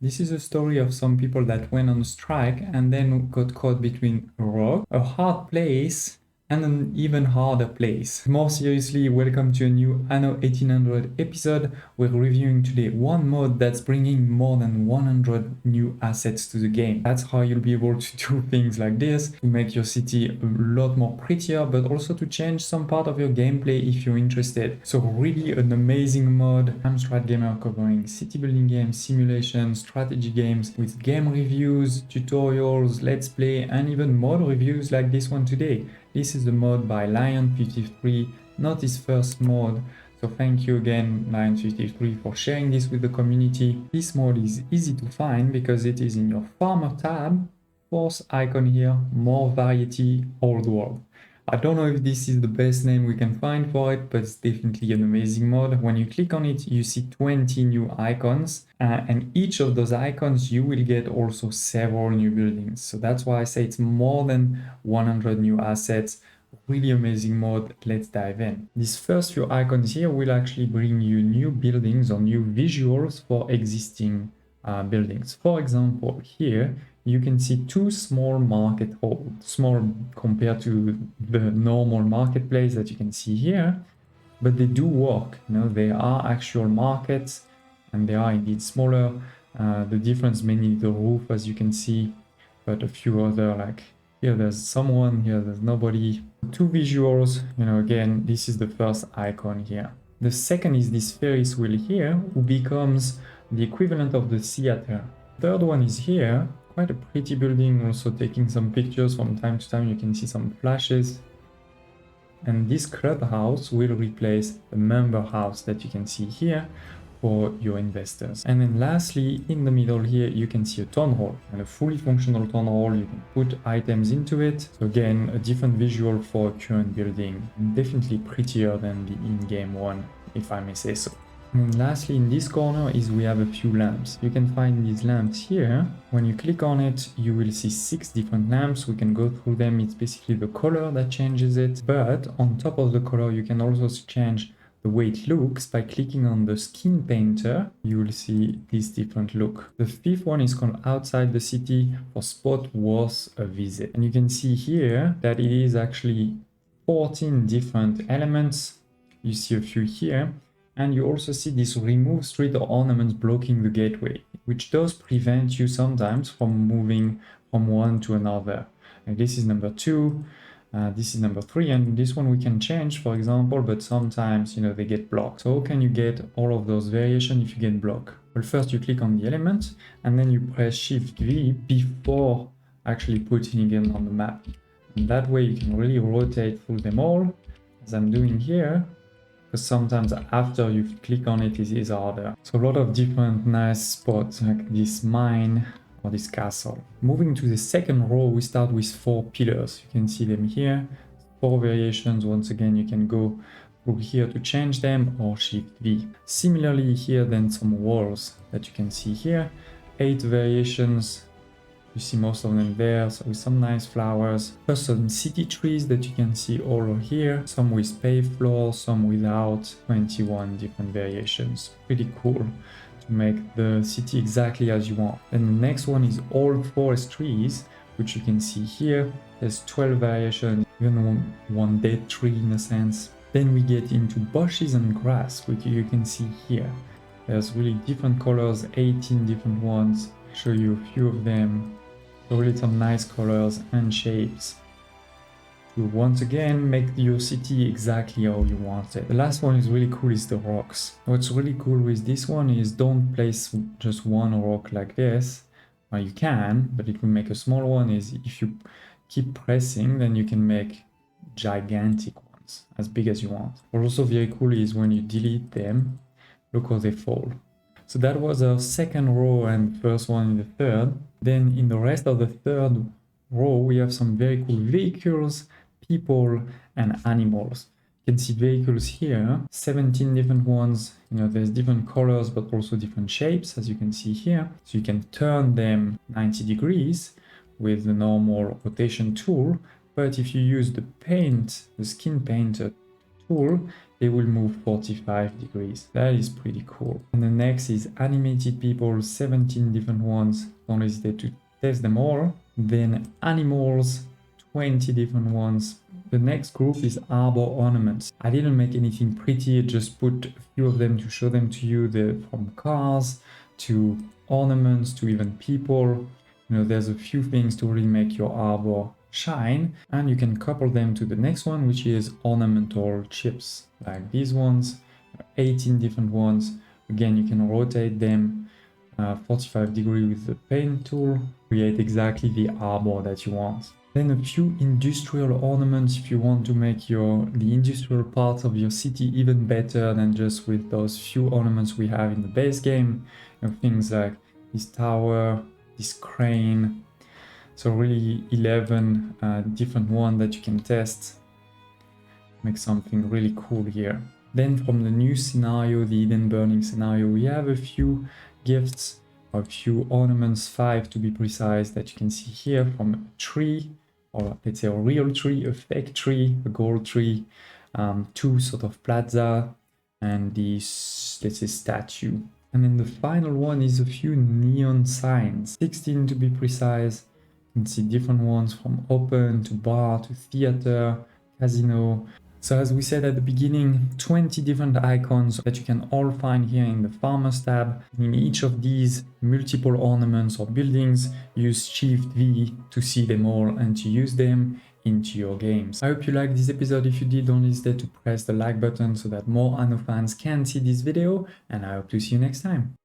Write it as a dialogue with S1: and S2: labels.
S1: This is a story of some people that went on strike and then got caught between a rock, a hard place, and an even harder place. More seriously, welcome to a new Anno 1800 episode. We're reviewing today one mod that's bringing more than 100 new assets to the game. That's how you'll be able to do things like this, to make your city a lot more prettier, but also to change some part of your gameplay if you're interested. So really an amazing mod. I'm Strat Gamer, covering city building games, simulations, strategy games, with game reviews, tutorials, let's play, and even mod reviews like this one today. This is a mod by Lion53, not his first mod, so thank you again Lion53 for sharing this with the community. This mod is easy to find because it is in your farmer tab, fourth icon here, more variety, old world. I don't know if this is the best name we can find for it, but it's definitely an amazing mod. When you click on it, you see 20 new icons, and each of those icons you will get also several new buildings. So that's why I say it's more than 100 new assets. Really amazing mod. Let's dive in. These first few icons here will actually bring you new buildings or new visuals for existing buildings. For example, here you can see two small market halls, small compared to the normal marketplace that you can see here, but they do work. You know, they are actual markets and they are indeed smaller. The difference mainly the roof, as you can see, but a few other, like here there's someone, here there's nobody. Two visuals, you know, again, this is the first icon here. The second is this Ferris wheel here, who becomes the equivalent of the theater. Third one is here, quite a pretty building, also taking some pictures from time to time. You can see some flashes. And this clubhouse will replace the member house that you can see here for your investors. And then lastly, in the middle here, you can see a town hall, and a fully functional town hall. You can put items into it. So again, a different visual for a current building, definitely prettier than the in-game one, if I may say so. And lastly, in this corner is we have a few lamps. You can find these lamps here. When you click on it, you will see 6 different lamps. We can go through them. It's basically the color that changes it. But on top of the color, you can also change the way it looks by clicking on the skin painter. You will see this different look. The fifth one is called outside the city, for spot worth a visit. And you can see here that it is actually 14 different elements. You see a few here. And you also see this remove street or ornaments blocking the gateway, which does prevent you sometimes from moving from one to another. And this is number 2, this is number 3, and this one we can change, for example, but sometimes, you know, they get blocked. So how can you get all of those variations if you get blocked? Well, first you click on the element, and then you press Shift V before actually putting it on the map. And that way you can really rotate through them all, as I'm doing here. Because sometimes after you click on it, it is harder. So a lot of different nice spots, like this mine or this castle. Moving to the second row, we start with 4 pillars. You can see them here. 4 variations. Once again, you can go through here to change them, or Shift V. Similarly here, then some walls that you can see here. 8 variations. You see most of them there, so with some nice flowers. Plus some city trees that you can see all over here. Some with paved floors, some without. 21 different variations. Pretty cool to make the city exactly as you want. Then the next one is all forest trees, which you can see here. There's 12 variations, even one dead tree in a sense. Then we get into bushes and grass, which you can see here. There's really different colors, 18 different ones. I'll show you a few of them. So really some nice colors and shapes to once again make your city exactly how you want it. The last one is really cool, is the rocks. What's really cool with this one is don't place just one rock like this. Well, you can, but it will make a small one. Is if you keep pressing, then you can make gigantic ones, as big as you want. What's also very cool is when you delete them, look how they fall. So that was our second row and first one in the third. Then in the rest of the third row, we have some very cool vehicles, people, and animals. You can see vehicles here, 17 different ones. You know, there's different colors, but also different shapes, as you can see here. So you can turn them 90 degrees with the normal rotation tool. But if you use the skin painter tool, they will move 45 degrees. That is pretty cool. And the next is animated people, 17 different ones. Don't hesitate to test them all. Then animals, 20 different ones. The next group is arbor ornaments. I didn't make anything pretty, just put a few of them to show them to you. From cars to ornaments to even people. There's a few things to really make your arbor shine, and you can couple them to the next one, which is ornamental chips, like these ones, 18 different ones. Again, you can rotate them 45 degrees with the paint tool, create exactly the arbor that you want. Then a few industrial ornaments if you want to make the industrial parts of your city even better than just with those few ornaments we have in the base game. Things like this tower, this crane. So really 11 different ones that you can test. Make something really cool here. Then from the new scenario, the Eden Burning scenario, we have a few gifts, a few ornaments, 5 to be precise, that you can see here from a tree, or let's say a real tree, a fake tree, a gold tree, 2 sort of plaza, and this, let's say, statue. And then the final one is a few neon signs, 16 to be precise. You can see different ones from open to bar to theater, casino. So as we said at the beginning, 20 different icons that you can all find here in the Farmers tab. In each of these multiple ornaments or buildings, use Shift V to see them all and to use them into your games. I hope you liked this episode. If you did, don't hesitate to press the like button so that more Anno fans can see this video, and I hope to see you next time.